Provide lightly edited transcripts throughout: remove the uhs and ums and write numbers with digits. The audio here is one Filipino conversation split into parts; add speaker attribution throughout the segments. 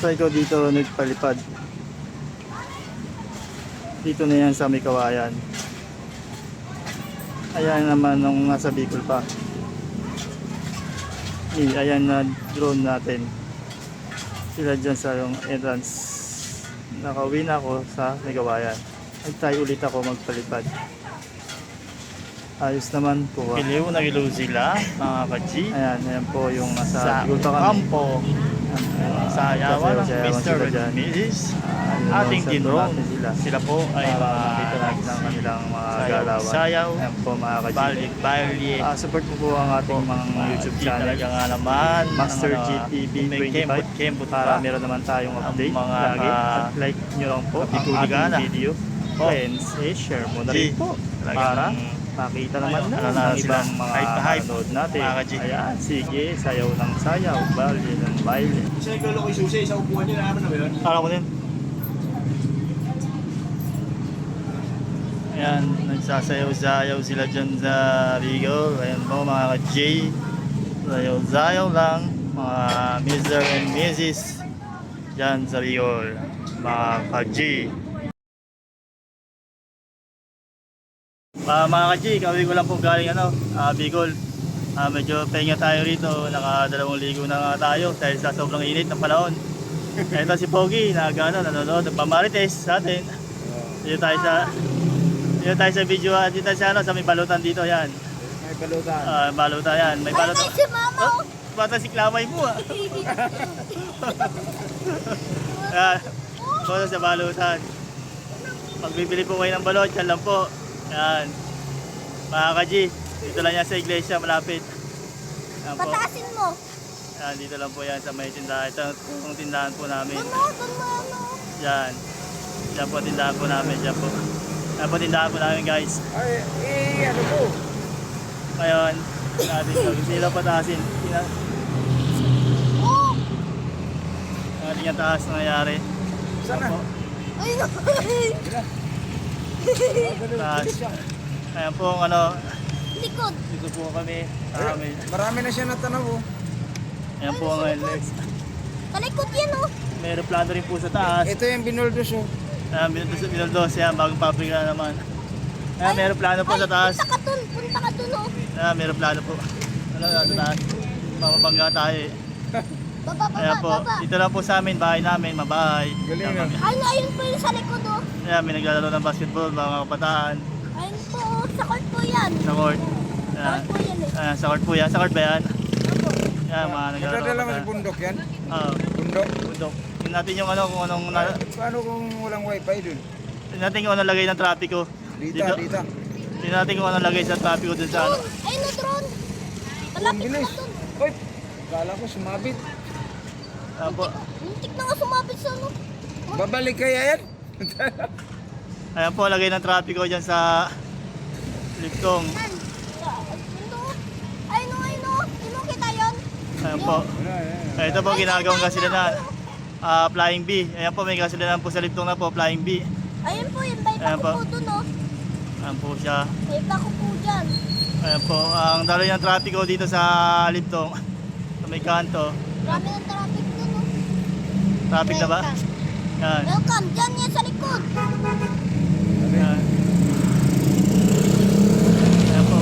Speaker 1: Try ko dito nagpalipad. Dito na yan sa may kawayan. Ayan naman nung nasa Bicol pa. Ayan na drone natin. Sila dyan sa yung entrance. Nakauwi na ako sa may kawayan. Nag-try ulit ako magpalipad. Ayos naman po.
Speaker 2: Nagiliw sila, mga kaji.
Speaker 1: Ayan po yung nasa
Speaker 2: Sa
Speaker 1: Bicol pa kami.
Speaker 2: kampo. Sa yawan ng Mr. and Mrs. Ating dinron. Sila po ay
Speaker 1: Makita natin ang kanilang mga galawan.
Speaker 2: sayaw,
Speaker 1: Ayan po mga kaji.
Speaker 2: balik,
Speaker 1: Support po ang ating mga YouTube channel.
Speaker 2: Talaga nga naman,
Speaker 1: Master GTV 25
Speaker 2: kembot
Speaker 1: para meron naman tayong update
Speaker 2: mga
Speaker 1: lagi. At like nyo lang po ang
Speaker 2: Bikuligana.
Speaker 1: ating video. Friends, share mo na rin po para makita naman na ng ibang mga nanood natin. Ayan, sige, sayaw ng sayaw, baile ng baile.
Speaker 3: Isa naglolo kay Susi, sa upuan niya, naman na ba yun?
Speaker 2: Alam ko din. Ayan, nagsasayaw-sayaw sila dyan sa Bicol. Ayan po mga ka-J. Sayaw-sayaw lang mga Mr. and Mrs. dyan sa Bicol. Mga ka-J. Mga ka-J, kawin ko lang po galing Bicol. Medyo pahinga tayo rito. Naka-2 ligo na nga tayo dahil sa sobrang init ng panahon. Ito si Pogi, nanonood, nagpamarites sa atin. Dito tayo sa video, dito tayo sa may balutan dito, yan.
Speaker 3: May balutan.
Speaker 2: Balutan yan, may balutan.
Speaker 4: Si Mama!
Speaker 2: Oh, bata si Klamay mo Yan, bata sa balutan. Pag bibili po kayo ng balot, yan lang po. Yan. Mga ka-G, dito lang yan sa iglesia, malapit. Yan po.
Speaker 4: Pataasin mo!
Speaker 2: Yan, dito lang po yan sa may tindahan. Ito ang tindahan po namin.
Speaker 4: Doon mo.
Speaker 2: Yan. Yan po tindahan po namin. Yan po. Yan po tindahan po namin guys.
Speaker 3: Ay, ano po?
Speaker 2: Ngayon, natin sila pataasin.
Speaker 4: Oh!
Speaker 2: Natin yung taas na nangyari.
Speaker 3: Sana?
Speaker 2: Yan po.
Speaker 4: Ay, no!
Speaker 2: Taas. Ayan po ang
Speaker 4: Likod!
Speaker 2: dito po kami.
Speaker 3: Marami na siya natanaw oh.
Speaker 2: Ayan po ang LX.
Speaker 4: Talikod yan, oh!
Speaker 2: May aeroplano rin po sa taas.
Speaker 3: Ito yung binuldos oh.
Speaker 2: Ayan, binuldos yan, bagong pabrika na naman. Ayan, may aeroplano po sa taas.
Speaker 4: Punta ka dun, oh!
Speaker 2: Ayan, may aeroplano po. Sa taas. Mamabangga tayo eh.
Speaker 4: Baba,
Speaker 2: Ayan po,
Speaker 4: baba!
Speaker 2: dito lang po sa amin, bahay namin, mabahay.
Speaker 3: Galing
Speaker 2: Ayan,
Speaker 4: Ayun po yung sa likod, oh!
Speaker 2: Ayan, may naglalaro ng basketball, mga kabataan.
Speaker 4: Ayun po, oh! Sa court po yan!
Speaker 2: Sa court.
Speaker 4: Sa
Speaker 2: Ayan,
Speaker 4: court po yan, eh!
Speaker 2: ayan, sa court po yan. Sa court ba yan? Ayan, mga naglalaro.
Speaker 3: Nadadala mo sa
Speaker 2: ng
Speaker 3: bundok yan?
Speaker 2: Oo,
Speaker 3: Bundok?
Speaker 2: bundok. Tingnan natin yung kung anong,
Speaker 3: Paano kung walang wifi dun?
Speaker 2: tingnan natin kung anong lagay ng trapiko.
Speaker 3: Dito.
Speaker 2: Tingnan natin kung anong lagay sa trapiko dun sa
Speaker 4: Drone! Ayun na, drone! Malapit na
Speaker 3: bilis.
Speaker 4: dun!
Speaker 3: Uy! Kala ko sumabit.
Speaker 2: Ayan po.
Speaker 4: Muntik na nga sumabit sa, ano?
Speaker 3: Babalik kaya yan?
Speaker 2: Ayan po, lagay ng trapiko dyan sa Liptong.
Speaker 4: Yan! Ayun, oh! Sino kita yun?
Speaker 2: Ayan po. Ito po, ginagawang gasolinahan. Flying B. Ayan po, may gasolinahan po sa Liptong na po, Flying B.
Speaker 4: Ayun po, yung may
Speaker 2: Ayan
Speaker 4: bako
Speaker 2: po.
Speaker 4: po dun, oh!
Speaker 2: Ayan po siya.
Speaker 4: May bako po dyan!
Speaker 2: Ayan po, ang daloy ng trapiko dito sa Liptong. Sa may kanto.
Speaker 4: Marami ng traffic dun, oh!
Speaker 2: Traffic na ba? Ayan.
Speaker 4: Welcome! Dyan yan sa likod!
Speaker 2: Ayan. Ayan po.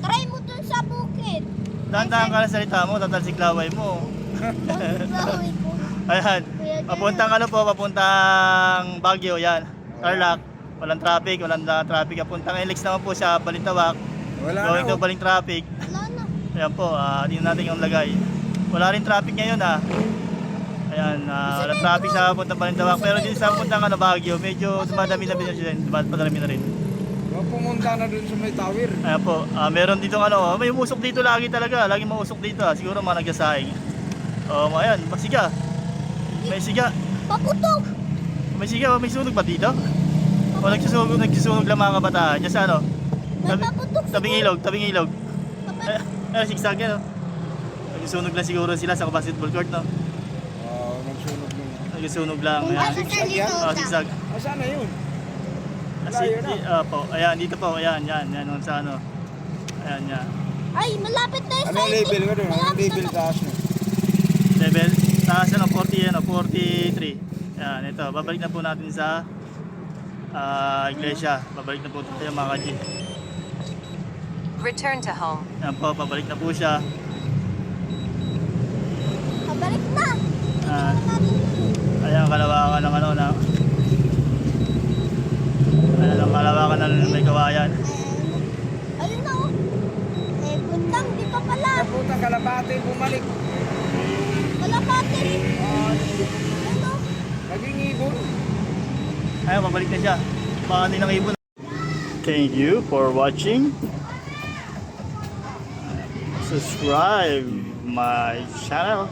Speaker 4: Try mo dun sa bukid!
Speaker 2: Dahan-dahan ka lang salita mo, tatalsik laway mo.
Speaker 4: Gawin ko.
Speaker 2: Ayan. Papuntang papuntang Baguio, yan. Tarlac. Walang traffic, Papuntang LX naman po sa Balintawak.
Speaker 3: Wala
Speaker 2: Going
Speaker 3: na
Speaker 2: to
Speaker 3: oh.
Speaker 2: Baling traffic.
Speaker 4: Wala na.
Speaker 2: Ayan po, tingnan natin yung lagay. Wala rin traffic ngayon Ayan, walang traffic sa papuntang Balintawak. Pero dito sa papuntang Baguio, medyo dumadami na din. Dumadami na rin.
Speaker 3: Pumunta na dun sa may tower.
Speaker 2: Ayan po, meron dito may usok dito lagi talaga. Lagi mausok dito. Siguro mga nagsasaing. Ayan, siga. May siga.
Speaker 4: Paputok!
Speaker 2: May siga, may sunog ba dito? O nagsusunog lang mga kabataan. Diyan sa
Speaker 4: May paputok
Speaker 2: tabing ilog. Sigsag yan Nagsusunog lang siguro sila sa basketball court
Speaker 3: Nagsunog mo.
Speaker 2: Nagsusunog lang. Ayan. Sigsag.
Speaker 3: Saan na yun?
Speaker 2: Ayan, dito po. Ayan, yan sa Ayan, yan.
Speaker 4: Ay, malapit na yung
Speaker 3: Anong level ka dun? Anong level taas mo?
Speaker 2: Level? Nasa 43. Yan, ito. Babalik na po natin sa iglesia. Babalik na po tayo mga kaji.
Speaker 5: Return to home.
Speaker 2: Yan po, pabalik na po siya.
Speaker 4: Pabalik na.
Speaker 2: Ah, ayan, kalawakan ng ano na. Ayan ang kalawakan ng may kawayan.
Speaker 4: Ayun na oh. Eh, butang, di pa pala.
Speaker 3: Napunta kalabate, bumalik.
Speaker 4: Kalapate. Ayun oh.
Speaker 3: Naging ibon.
Speaker 2: Ayan, pabalik na siya. Baka hindi nang ibon.
Speaker 1: Thank you for watching. Subscribe my channel.